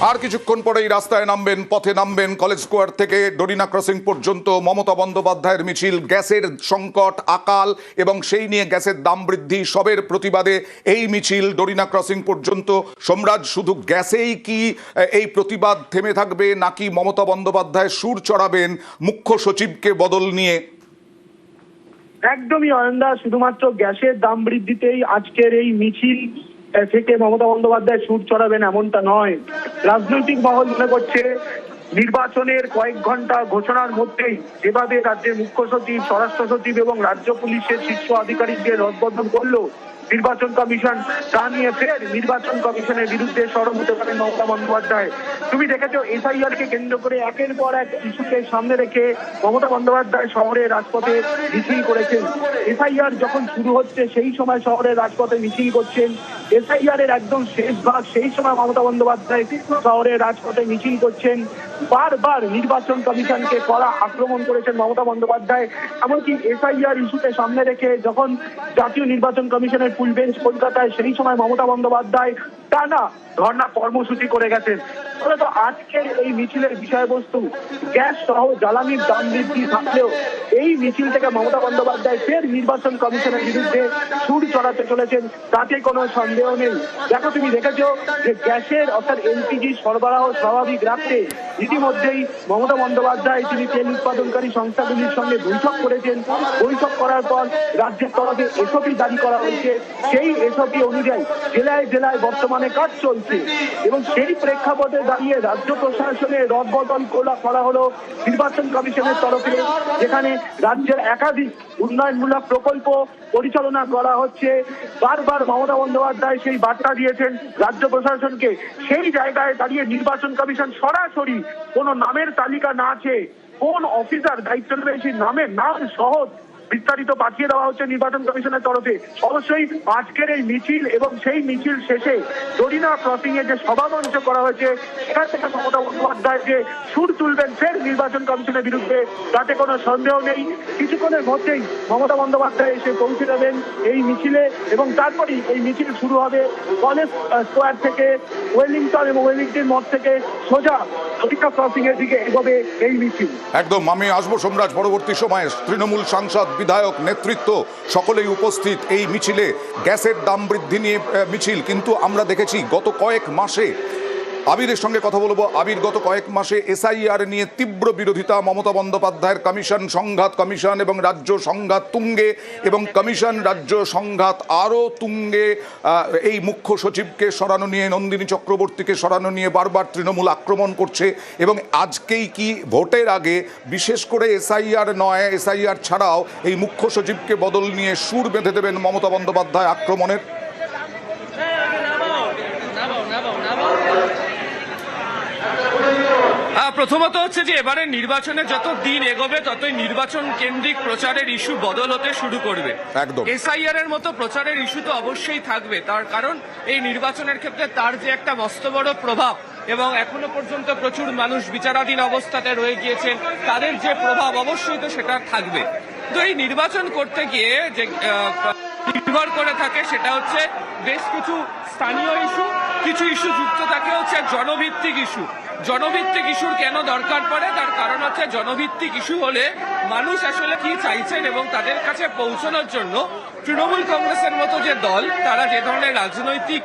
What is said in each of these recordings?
আর কিছুক্ষণ পরেই রাস্তায় নামবেন, পথে নামবেন কলেজ স্কোয়ার থেকে ডরিনা ক্রসিং পর্যন্ত মমতা বন্দ্যোপাধ্যায়ের মিছিল। গ্যাসের সংকট, আকাল এবং সেই নিয়ে গ্যাসের দাম বৃদ্ধি সবের প্রতিবাদে এই মিছিল ডরিনা ক্রসিং পর্যন্ত। সোমরাজ, শুধু গ্যাসেই কি এই প্রতিবাদ থেমে থাকবে, নাকি মমতা বন্দ্যোপাধ্যায় সুর চড়াবেন মুখ্য সচিবকে বদল নিয়ে? একদমই অয়নদা, শুধুমাত্র গ্যাসের দাম বৃদ্ধিতেই আজকের এই মিছিল থেকে মমতা বন্দ্যোপাধ্যায় সুর চড়াবেন এমনটা নয়। রাজনৈতিক মহল মনে করছে নির্বাচনের কয়েক ঘন্টা ঘোষণার মধ্যেই যেভাবে রাজ্যের মুখ্য সচিব, স্বরাষ্ট্র সচিব এবং রাজ্য পুলিশের শীর্ষ আধিকারিকদের রদবদল করলো নির্বাচন কমিশন, তা নিয়ে ফের নির্বাচন কমিশনের বিরুদ্ধে সরব হতে পারে মমতা বন্দ্যোপাধ্যায়। তুমি দেখেছো এসআইআর কে কেন্দ্র করে একের পর এক ইস্যুকে সামনে রেখে মমতা বন্দ্যোপাধ্যায় শহরের রাজপথে মিছিল করেছেন। এসআইআর যখন শুরু হচ্ছে সেই সময় শহরের রাজপথে মিছিল করছেন। এসআইআর এর একদম শেষ ভাগ, সেই সময় মমতা বন্দ্যোপাধ্যায় শহরের রাজপথে মিছিল করছেন। বারবার নির্বাচন কমিশনকে কড়া আক্রমণ করেছেন মমতা বন্দ্যোপাধ্যায়। এমনকি এসআইআর ইস্যুকে সামনে রেখে যখন জাতীয় নির্বাচন কমিশনের ফুল বেঞ্চ কলকাতায়, সেই সময় মমতা বন্দ্যোপাধ্যায় টানা ধর্ণা কর্মসূচি করে গেছেন। ফলত আজকের এই মিছিলের বিষয়বস্তু গ্যাস সহ জ্বালানির দাম বৃদ্ধি থাকলেও এই মিছিল থেকে মমতা বন্দ্যোপাধ্যায় ফের নির্বাচন কমিশনের বিরুদ্ধে সুর চড়াতে চলেছেন, তাতে কোনো সন্দেহ নেই। দেখো, তুমি দেখেছো যে গ্যাসের অর্থাৎ এলপিজি সরবরাহ স্বাভাবিক রাখতে ইতিমধ্যেই মমতা বন্দ্যোপাধ্যায় তিনি তেল উৎপাদনকারী সংস্থাগুলির সঙ্গে বৈঠক করেছেন। বৈঠক করার পর রাজ্যের তরফে এসওপি জারি করা হয়েছে। সেই এসওপি অনুযায়ী জেলায় জেলায় বর্তমানে কাজ চলছে এবং সেই প্রেক্ষাপটে দাঁড়িয়ে রাজ্য প্রশাসনের রদবদল করা হলো নির্বাচন কমিশনের তরফে, যেখানে রাজ্যের একাধিক উন্নয়নমূলক প্রকল্প পরিচালনা করা হচ্ছে। বারবার মমতা বন্দ্যোপাধ্যায় সেই বার্তা দিয়েছেন রাজ্য প্রশাসনকে। সেই জায়গায় দাঁড়িয়ে নির্বাচন কমিশন সরাসরি কোনো নামের তালিকা না চেয়ে কোন অফিসার দায়িত্ব নেবে সেই নামের নাম সহ বিস্তারিত পাঠিয়ে দেওয়া হচ্ছে নির্বাচন কমিশনের তরফে। অবশ্যই আজকের এই মিছিল এবং সেই মিছিল শেষে ডরিনা ক্রসিং এ যে সভামঞ্চ করা হয়েছে, সেখান থেকে মমতা বন্দ্যোপাধ্যায় যে সুর তুলবেন ফের নির্বাচন কমিশনের বিরুদ্ধে, তাতে কোনো সন্দেহ নেই। কিছুক্ষণের মধ্যেই মমতা বন্দ্যোপাধ্যায় এসে পৌঁছে যাবেন এই মিছিলে এবং তারপরেই এই মিছিল শুরু হবে কলেজ স্কোয়ার থেকে, ওয়েলিংটন এবং ওয়েলিংটন মোড় থেকে সোজা ডরিনা ক্রসিং এর দিকে এগোবে এই মিছিল। একদম, আমি আসবো সোমরাজ পরবর্তী সময়ে। তৃণমূল সাংসদ, বিধায়ক, নেতৃত্ব সকলেই উপস্থিত এই মিছিলে। গ্যাসের দাম বৃদ্ধি নিয়ে মিছিল, কিন্তু আমরা দেখেছি গত কয়েক মাসে, আবিরের সঙ্গে কথা বলবো। আবির, গত কয়েক মাসে এসআইআর নিয়ে তীব্র বিরোধিতা, মমতা বন্দ্যোপাধ্যায়ের কমিশন সংঘাত, কমিশন এবং রাজ্য সংঘাত তুঙ্গে এবং কমিশন রাজ্য সংঘাত আরও তুঙ্গে। এই মুখ্য সচিবকে সরানো নিয়ে, নন্দিনী চক্রবর্তীকে সরানো নিয়ে বারবার তৃণমূল আক্রমণ করছে এবং আজকেই কি ভোটের আগে বিশেষ করে এসআইআর নয়, এসআইআর ছাড়াও এই মুখ্য সচিবকে বদল নিয়ে সুর বেঁধে দেবেন মমতা বন্দ্যোপাধ্যায় আক্রমণের? প্রথমত হচ্ছে যে এবারে নির্বাচনে যত দিন এগোবে ততই নির্বাচন কেন্দ্রিক প্রচারের ইস্যু বদল হতে শুরু করবে। একদম, এসআইআর এর মতো প্রচারের ইস্যু তো অবশ্যই থাকবে, তার কারণ এই নির্বাচনের ক্ষেত্রে তার যে একটা মস্ত বড় প্রভাব এবং এখনো পর্যন্ত প্রচুর মানুষ বিচারাধীন অবস্থাতে রয়ে গিয়েছেন, তাদের যে প্রভাব অবশ্যই তো সেটা থাকবে। তো এই নির্বাচন করতে গিয়ে যে নির্ভর করে থাকে সেটা হচ্ছে বেশ কিছু স্থানীয় ইস্যু, কিছু ইস্যু যুক্ত থাকে হচ্ছে জনভিত্তিক ইস্যু। জনভিত্তিক ইস্যুর কেন দরকার পড়ে, তার কারণ হচ্ছে জনভিত্তিক ইস্যু হলে মানুষ আসলে কি চাইছেন এবং তাদের কাছে পৌঁছানোর জন্য তৃণমূল কংগ্রেসের মতো যে দল, তারা যে ধরনের রাজনৈতিক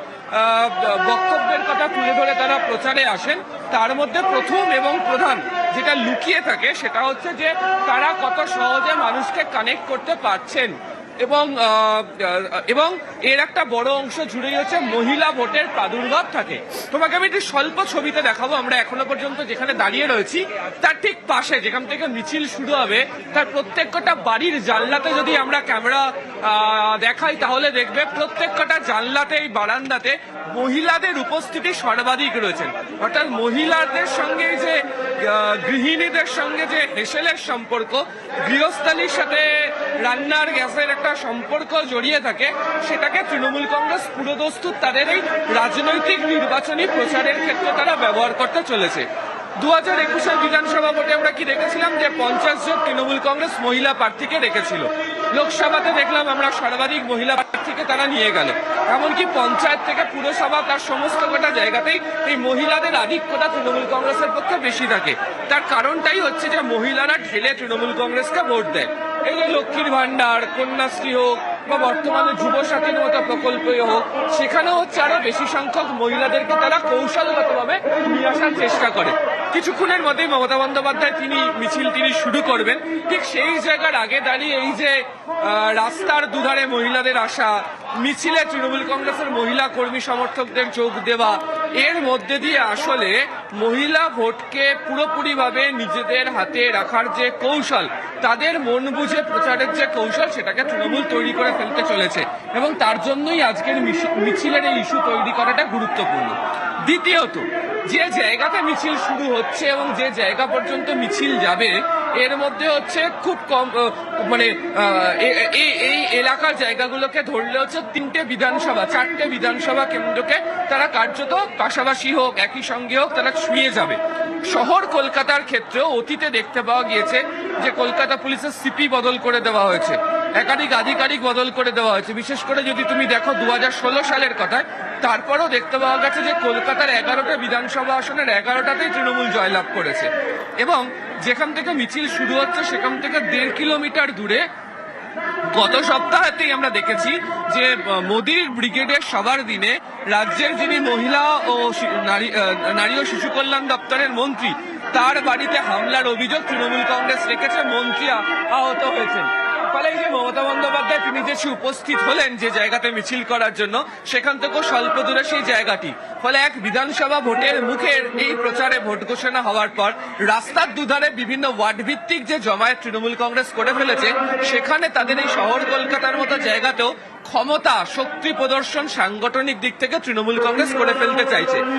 বক্তব্যের কথা তুলে ধরে তারা প্রচারে আসেন, তার মধ্যে প্রথম এবং প্রধান যেটা লুকিয়ে থাকে সেটা হচ্ছে যে তারা কত সহজে মানুষকে কানেক্ট করতে পারছেন এবং এর একটা বড় অংশ জুড়েই হচ্ছে মহিলা ভোটের প্রাদুর্ভাব থাকে। তোমাকে আমি একটি স্বল্প ছবিতে দেখাবো। আমরা এখনো পর্যন্ত যেখানে দাঁড়িয়ে রয়েছি তার ঠিক পাশে যেখান থেকে মিছিল শুরু হবে, তার প্রত্যেকটা বাড়ির জানলাতে যদি আমরা ক্যামেরা দেখাই তাহলে দেখবে প্রত্যেকটা জানলাতে, এই বারান্দাতে মহিলাদের উপস্থিতি সর্বাধিক রয়েছেন। অর্থাৎ মহিলাদের সঙ্গে যে গৃহিণীদের সঙ্গে যে হেসেলের সম্পর্ক, গৃহস্থালির সাথে রান্নার গ্যাসের একটা সম্পর্ক জড়িয়ে থাকে, সেটাকে তৃণমূল কংগ্রেস পুরোদস্তুর তাদের এই রাজনৈতিক নির্বাচনী প্রচারের ক্ষেত্রে তারা ব্যবহার করতে চলেছে। 2021 বিধানসভা ভোটে আমরা কি দেখেছিলাম যে 50 জন তৃণমূল কংগ্রেস মহিলা প্রার্থীকে রেখেছিল। লোকসভাতে দেখলাম আমরা সর্বাধিক মহিলা থেকে তারা নিয়ে গেল। এমনকি পঞ্চায়েত থেকে পুরসভা তার সমস্ত কটা জায়গাতেই এই মহিলাদের আধিক্যতা তৃণমূল কংগ্রেসের পক্ষে বেশি থাকে। তার কারণটাই হচ্ছে যে মহিলারা ঢেলে তৃণমূল কংগ্রেসকে ভোট দেয়। এই যে লক্ষ্মীর ভান্ডার, কন্যাশ্রী হোক বা বর্তমানে যুবসাথীর মতো প্রকল্পই হোক, সেখানেও হচ্ছে আরো বেশি সংখ্যক মহিলাদেরকে তারা কৌশলগতভাবে নিয়ে আসার চেষ্টা করে। কিছুক্ষণের মধ্যেই মমতা বন্দ্যোপাধ্যায় মিছিল শুরু করবেন। ঠিক সেই জায়গার আগে দাঁড়িয়ে এই যে রাস্তার দুধারে মহিলাদের আসা, মিছিলে তৃণমূল কংগ্রেসের মহিলা কর্মী সমর্থকদের যোগ দেওয়া, এর মধ্যে দিয়ে আসলে মহিলা ভোটকে পুরোপুরিভাবে নিজেদের হাতে রাখার যে কৌশল, তাদের মন বুঝে প্রচারের যে কৌশল, সেটাকে তৃণমূল তৈরি করে ফেলতে চলেছে এবং তার জন্যই আজকের মিছিলের এই ইস্যু তৈরি করাটা গুরুত্বপূর্ণ। দ্বিতীয়ত, যে জায়গাতে মিছিল শুরু হচ্ছে এবং যে জায়গা পর্যন্ত মিছিল যাবে, এর মধ্যে হচ্ছে খুব কম এই এলাকার জায়গাগুলোকে ধরলে হচ্ছে 4টে বিধানসভা কেন্দ্রকে তারা কার্যত পাশাপাশি হোক একই সঙ্গে হোক তারা ছুঁয়ে যাবে। শহর কলকাতার ক্ষেত্রেও অতীতে দেখতে পাওয়া গিয়েছে যে কলকাতা পুলিশের সিপি বদল করে দেওয়া হয়েছে, একাধিক আধিকারিক বদল করে দেওয়া হয়েছে। বিশেষ করে যদি তুমি দেখো 2016 সালের কথা, তারপরও দেখতে পাওয়া গেছে যে কলকাতার 11টা বিধানসভা আসনের 11টাতেই তৃণমূল জয়লাভ করেছে। এবং যেখান থেকে মিছিল শুরু হচ্ছে সেখান থেকে 1.5 কিলোমিটার দূরে গত সপ্তাহেতেই আমরা দেখেছি যে মোদির ব্রিগেডের সবার দিনে রাজ্যের যিনি মহিলা ও নারী ও শিশু কল্যাণ দপ্তরের মন্ত্রী, তার বাড়িতে হামলার অভিযোগ তৃণমূল কংগ্রেস রেখেছে, মন্ত্রী আহত হয়েছেন। ফলে এই যে মমতা বন্দ্যোপাধ্যায় তিনি যে উপস্থিত হলেন যে জায়গাতে মিছিল করার জন্য, সেখান থেকেও স্বল্প দূরে সেই জায়গাটি। ফলে এক বিধানসভা ভোটের মুখের এই প্রচারে ভোট ঘোষণা হওয়ার পর রাস্তার দুধারে বিভিন্ন ওয়ার্ড ভিত্তিক যে জমায়েত তৃণমূল কংগ্রেস করে ফেলেছে, সেখানে তাদের এই শহর কলকাতার মতো জায়গাতেও ক্ষমতা, শক্তি প্রদর্শন সাংগঠনিক দিক থেকে তৃণমূল কংগ্রেস করে ফেলতে চাইছে।